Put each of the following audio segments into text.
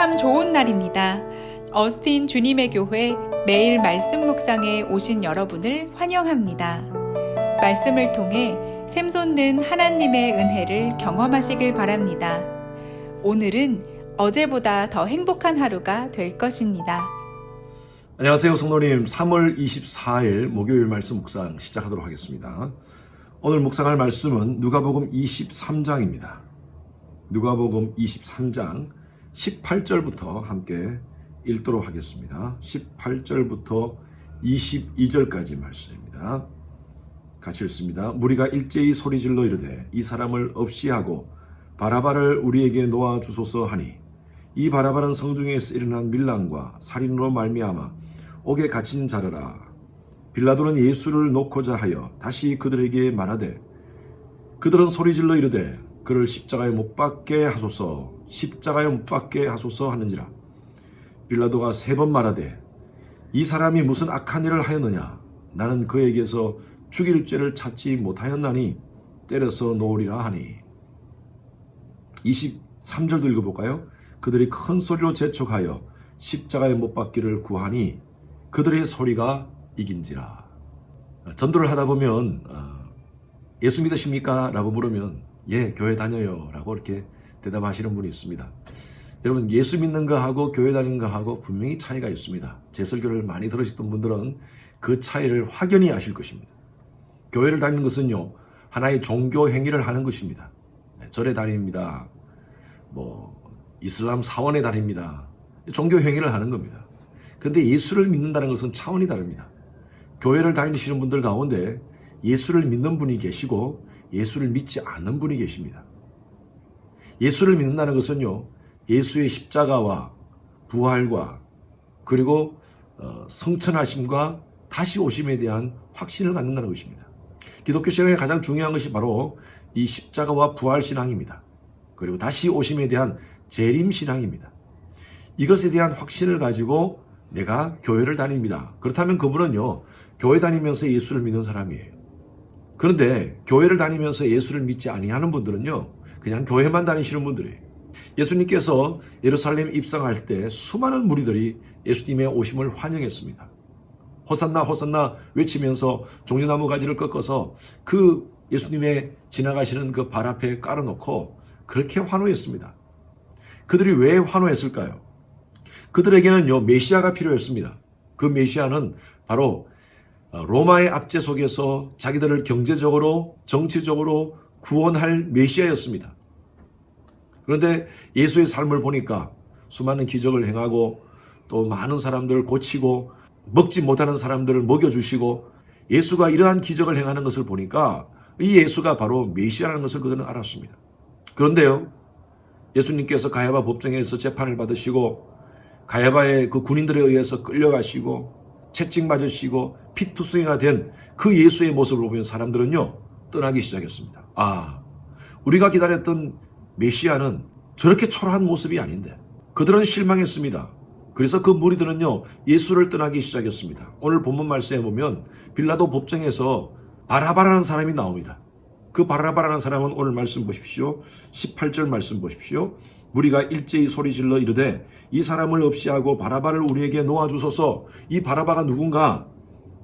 참 좋은 날입니다. 어스틴 주님의 교회 매일 말씀 묵상에 오신 여러분을 환영합니다. 말씀을 통해 샘솟는 하나님의 은혜를 경험하시길 바랍니다. 오늘은 어제보다 더 행복한 하루가 될 것입니다. 안녕하세요, 성도님. 3월 24일 목요일 말씀 묵상 시작하도록 하겠습니다. 오늘 묵상할 말씀은 누가복음 23장입니다. 누가복음 23장 18절부터 함께 읽도록 하겠습니다. 18절부터 22절까지 말씀입니다. 같이 읽습니다. 무리가 일제히 소리질러 이르되 이 사람을 없이하고 바라바를 우리에게 놓아 주소서 하니 이 바라바는 성중에서 일어난 밀랑과 살인으로 말미암아 옥에 갇힌 자르라. 빌라도는 예수를 놓고자 하여 다시 그들에게 말하되 그들은 소리질러 이르되 그를 십자가에 못 박게 하소서, 십자가에 못 박게 하소서 하는지라. 빌라도가 3번 말하되 이 사람이 무슨 악한 일을 하였느냐? 나는 그에게서 죽일 죄를 찾지 못하였나니 때려서 놓으리라 하니. 23절도 읽어볼까요? 그들이 큰 소리로 재촉하여 십자가에 못 박기를 구하니 그들의 소리가 이긴지라. 전도를 하다 보면 예수 믿으십니까? 라고 물으면 예, 교회 다녀요 라고 이렇게 대답하시는 분이 있습니다. 여러분, 예수 믿는 거하고 교회 다니는 거하고 분명히 차이가 있습니다. 제 설교를 많이 들으셨던 분들은 그 차이를 확연히 아실 것입니다. 교회를 다니는 것은요, 하나의 종교 행위를 하는 것입니다. 절에 다닙니다. 이슬람 사원에 다닙니다. 종교 행위를 하는 겁니다. 그런데 예수를 믿는다는 것은 차원이 다릅니다. 교회를 다니시는 분들 가운데 예수를 믿는 분이 계시고 예수를 믿지 않는 분이 계십니다. 예수를 믿는다는 것은요, 예수의 십자가와 부활과 그리고 성천하심과 다시 오심에 대한 확신을 갖는다는 것입니다. 기독교 신앙의 가장 중요한 것이 바로 이 십자가와 부활 신앙입니다. 그리고 다시 오심에 대한 재림 신앙입니다. 이것에 대한 확신을 가지고 내가 교회를 다닙니다. 그렇다면 그분은요, 교회 다니면서 예수를 믿는 사람이에요. 그런데 교회를 다니면서 예수를 믿지 아니하는 분들은요, 그냥 교회만 다니시는 분들이에요. 예수님께서 예루살렘 입성할 때 수많은 무리들이 예수님의 오심을 환영했습니다. 호산나 호산나 외치면서 종려나무 가지를 꺾어서 그 예수님의 지나가시는 그 발 앞에 깔아놓고 그렇게 환호했습니다. 그들이 왜 환호했을까요? 그들에게는요, 메시아가 필요했습니다. 그 메시아는 바로 로마의 압제 속에서 자기들을 경제적으로, 정치적으로 구원할 메시아였습니다. 그런데 예수의 삶을 보니까 수많은 기적을 행하고 또 많은 사람들을 고치고 먹지 못하는 사람들을 먹여주시고 예수가 이러한 기적을 행하는 것을 보니까 이 예수가 바로 메시아라는 것을 그들은 알았습니다. 그런데요, 예수님께서 가야바 법정에서 재판을 받으시고 가야바의 그 군인들에 의해서 끌려가시고 채찍 맞으시고 피투성이가 된 그 예수의 모습을 보면 사람들은요, 떠나기 시작했습니다. 우리가 기다렸던 메시아는 저렇게 초라한 모습이 아닌데. 그들은 실망했습니다. 그래서 그 무리들은요, 예수를 떠나기 시작했습니다. 오늘 본문 말씀에 보면 빌라도 법정에서 바라바라는 사람이 나옵니다. 그 바라바라는 사람은 오늘 말씀 보십시오. 18절 말씀 보십시오. 무리가 일제히 소리질러 이르되 이 사람을 없이하고 바라바를 우리에게 놓아주소서. 이 바라바가 누군가?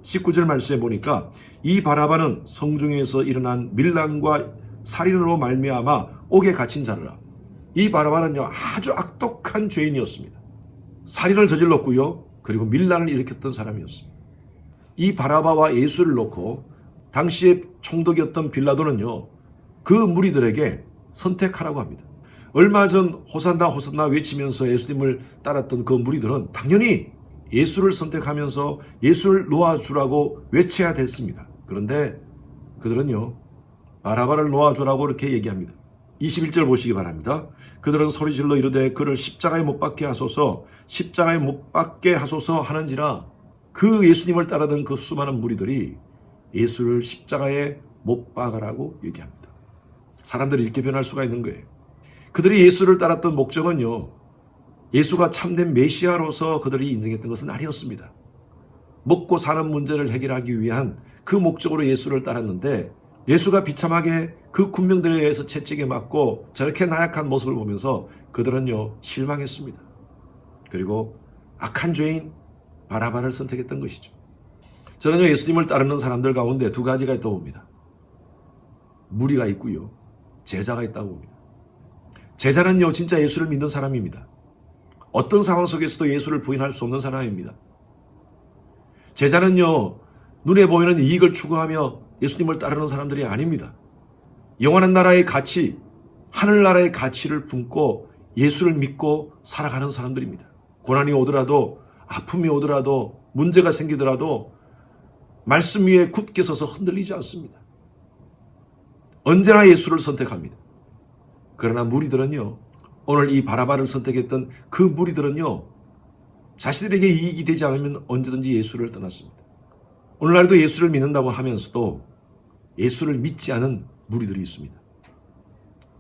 19절 말씀에 보니까 이 바라바는 성중에서 일어난 밀랑과 살인으로 말미암아 옥에 갇힌 자르라. 이 바라바는요, 아주 악독한 죄인이었습니다. 살인을 저질렀고요, 그리고 밀란을 일으켰던 사람이었습니다. 이 바라바와 예수를 놓고 당시의 총독이었던 빌라도는요, 그 무리들에게 선택하라고 합니다. 얼마 전 호산나 호산나 외치면서 예수님을 따랐던 그 무리들은 당연히 예수를 선택하면서 예수를 놓아주라고 외쳐야 됐습니다. 그런데 그들은요, 바라바를 놓아주라고 이렇게 얘기합니다. 21절 보시기 바랍니다. 그들은 소리질러 이르되 그를 십자가에 못 박게 하소서, 십자가에 못 박게 하소서 하는지라. 그 예수님을 따르던 그 수많은 무리들이 예수를 십자가에 못 박으라고 얘기합니다. 사람들이 이렇게 변할 수가 있는 거예요. 그들이 예수를 따랐던 목적은요, 예수가 참된 메시아로서 그들이 인정했던 것은 아니었습니다. 먹고 사는 문제를 해결하기 위한 그 목적으로 예수를 따랐는데 예수가 비참하게 그 군병들에 의해서 채찍에 맞고 저렇게 나약한 모습을 보면서 그들은요 실망했습니다. 그리고 악한 죄인 바라바를 선택했던 것이죠. 저는요, 예수님을 따르는 사람들 가운데 두 가지가 떠옵니다. 무리가 있고요, 제자가 있다고 봅니다. 제자는요, 진짜 예수를 믿는 사람입니다. 어떤 상황 속에서도 예수를 부인할 수 없는 사람입니다. 제자는요, 눈에 보이는 이익을 추구하며 예수님을 따르는 사람들이 아닙니다. 영원한 나라의 가치, 하늘나라의 가치를 품고 예수를 믿고 살아가는 사람들입니다. 고난이 오더라도, 아픔이 오더라도, 문제가 생기더라도 말씀 위에 굳게 서서 흔들리지 않습니다. 언제나 예수를 선택합니다. 그러나 무리들은요, 오늘 이 바라바를 선택했던 그 무리들은요, 자신들에게 이익이 되지 않으면 언제든지 예수를 떠났습니다. 오늘날도 예수를 믿는다고 하면서도 예수를 믿지 않은 무리들이 있습니다.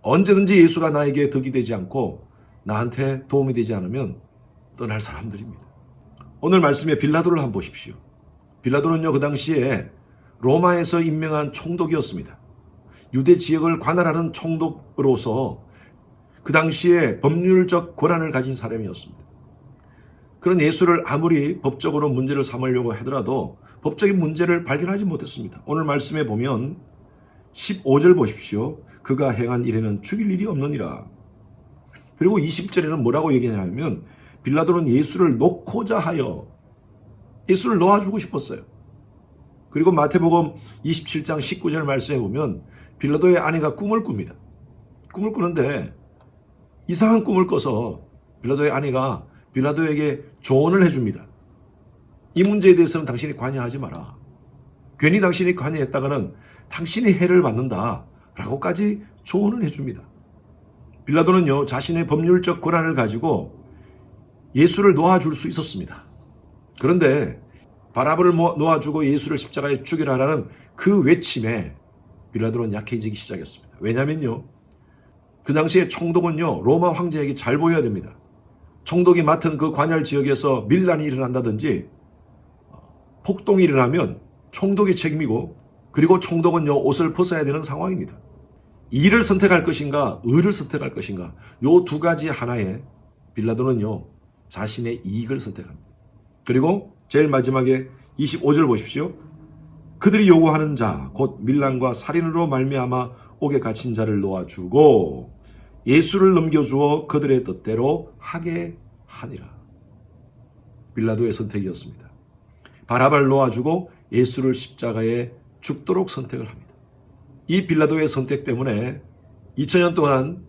언제든지 예수가 나에게 덕이 되지 않고 나한테 도움이 되지 않으면 떠날 사람들입니다. 오늘 말씀에 빌라도를 한번 보십시오. 빌라도는요, 그 당시에 로마에서 임명한 총독이었습니다. 유대 지역을 관할하는 총독으로서 그 당시에 법률적 권한을 가진 사람이었습니다. 그런 예수를 아무리 법적으로 문제를 삼으려고 하더라도 법적인 문제를 발견하지 못했습니다. 오늘 말씀에 보면 15절 보십시오. 그가 행한 일에는 죽일 일이 없느니라. 그리고 20절에는 뭐라고 얘기하냐면 빌라도는 예수를 놓고자 하여 예수를 놓아주고 싶었어요. 그리고 마태복음 27장 19절 말씀에 보면 빌라도의 아내가 꿈을 꿉니다. 꿈을 꾸는데 이상한 꿈을 꿔서 빌라도의 아내가 빌라도에게 조언을 해줍니다. 이 문제에 대해서는 당신이 관여하지 마라. 괜히 당신이 관여했다가는 당신이 해를 받는다 라고까지 조언을 해줍니다. 빌라도는요, 자신의 법률적 권한을 가지고 예수를 놓아줄 수 있었습니다. 그런데 바라바를 놓아주고 예수를 십자가에 죽이라라는 그 외침에 빌라도는 약해지기 시작했습니다. 왜냐면요, 그 당시에 총독은요, 로마 황제에게 잘 보여야 됩니다. 총독이 맡은 그 관할 지역에서 밀란이 일어난다든지 폭동이 일어나면 총독의 책임이고, 그리고 총독은요, 옷을 벗어야 되는 상황입니다. 이를 선택할 것인가, 의를 선택할 것인가, 요 두 가지 하나에 빌라도는요, 자신의 이익을 선택합니다. 그리고 제일 마지막에 25절 보십시오. 그들이 요구하는 자, 곧 밀란과 살인으로 말미암아 옥에 갇힌 자를 놓아주고 예수를 넘겨주어 그들의 뜻대로 하게 하니라. 빌라도의 선택이었습니다. 바라바를 놓아주고 예수를 십자가에 죽도록 선택을 합니다. 이 빌라도의 선택 때문에 2000년 동안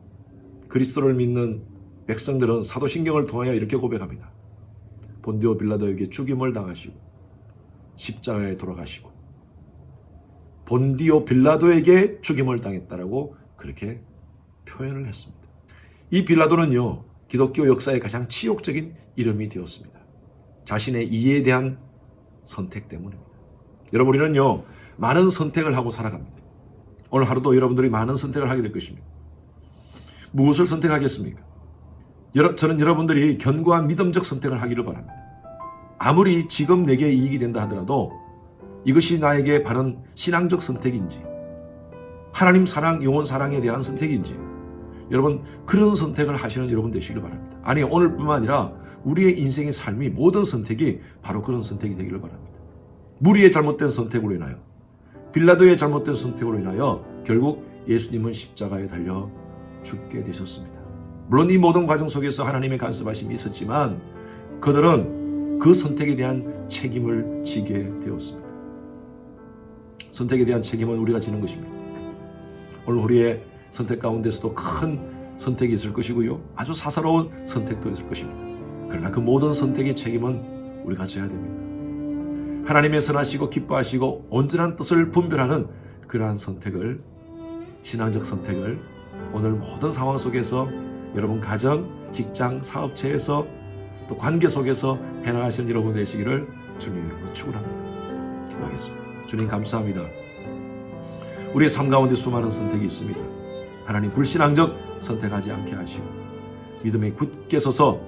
그리스도를 믿는 백성들은 사도신경을 통하여 이렇게 고백합니다. 본디오 빌라도에게 죽임을 당하시고 십자가에 돌아가시고 본디오 빌라도에게 죽임을 당했다라고 그렇게 표현을 했습니다. 이 빌라도는요, 기독교 역사의 가장 치욕적인 이름이 되었습니다. 자신의 이해에 대한 선택 때문입니다. 여러분, 우리는요, 많은 선택을 하고 살아갑니다. 오늘 하루도 여러분들이 많은 선택을 하게 될 것입니다. 무엇을 선택하겠습니까? 저는 여러분들이 견고한 믿음적 선택을 하기를 바랍니다. 아무리 지금 내게 이익이 된다 하더라도 이것이 나에게 바른 신앙적 선택인지, 하나님 사랑, 영혼 사랑에 대한 선택인지, 여러분 그런 선택을 하시는 여러분 되시길 바랍니다. 아니, 오늘뿐만 아니라 우리의 인생의 삶이 모든 선택이 바로 그런 선택이 되기를 바랍니다. 무리의 잘못된 선택으로 인하여, 빌라도의 잘못된 선택으로 인하여 결국 예수님은 십자가에 달려 죽게 되셨습니다. 물론 이 모든 과정 속에서 하나님의 간섭하심이 있었지만 그들은 그 선택에 대한 책임을 지게 되었습니다. 선택에 대한 책임은 우리가 지는 것입니다. 오늘 우리의 선택 가운데서도 큰 선택이 있을 것이고요, 아주 사사로운 선택도 있을 것입니다. 그러나 그 모든 선택의 책임은 우리가 져야 됩니다. 하나님의 선하시고 기뻐하시고 온전한 뜻을 분별하는 그러한 선택을, 신앙적 선택을 오늘 모든 상황 속에서 여러분 가정, 직장, 사업체에서 또 관계 속에서 해나가시는 여러분 되시기를 주님 이름으로 축원합니다. 기도하겠습니다. 주님 감사합니다. 우리의 삶 가운데 수많은 선택이 있습니다. 하나님 불신앙적 선택하지 않게 하시고 믿음에 굳게 서서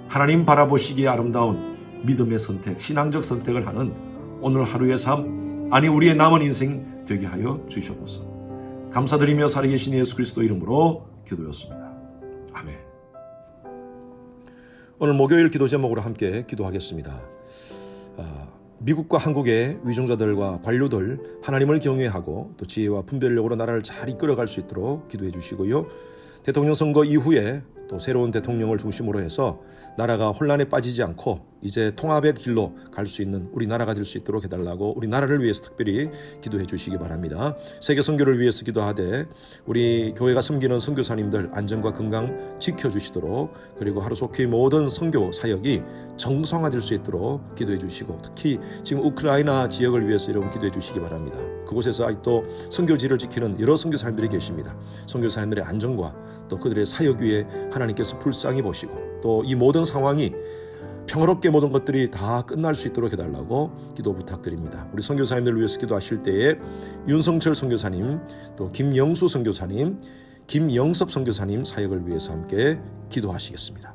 하나님 바라보시기에 아름다운 믿음의 선택, 신앙적 선택을 하는 오늘 하루의 삶, 아니 우리의 남은 인생 되게 하여 주시옵소서. 감사드리며 살아계신 예수 그리스도 이름으로 기도했습니다. 아멘. 오늘 목요일 기도 제목으로 함께 기도하겠습니다. 미국과 한국의 위정자들과 관료들 하나님을 경외하고 또 지혜와 분별력으로 나라를 잘 이끌어갈 수 있도록 기도해 주시고요. 대통령 선거 이후에 또 새로운 대통령을 중심으로 해서 나라가 혼란에 빠지지 않고 이제 통합의 길로 갈 수 있는 우리 나라가 될 수 있도록 해달라고 우리 나라를 위해서 특별히 기도해 주시기 바랍니다. 세계 선교를 위해서 기도하되 우리 교회가 섬기는 선교사님들 안전과 건강 지켜주시도록, 그리고 하루속히 모든 선교 사역이 정상화될 수 있도록 기도해 주시고, 특히 지금 우크라이나 지역을 위해서 여러분 기도해 주시기 바랍니다. 그곳에서 아직도 선교지를 지키는 여러 선교사님들이 계십니다. 선교사님들의 안전과 또 그들의 사역 위에 하나님께서 불쌍히 보시고, 또 이 모든 상황이 평화롭게 모든 것들이 다 끝날 수 있도록 해달라고 기도 부탁드립니다. 우리 선교사님들을 위해서 기도하실 때에 윤성철 선교사님, 또 김영수 선교사님, 김영섭 선교사님 사역을 위해서 함께 기도하시겠습니다.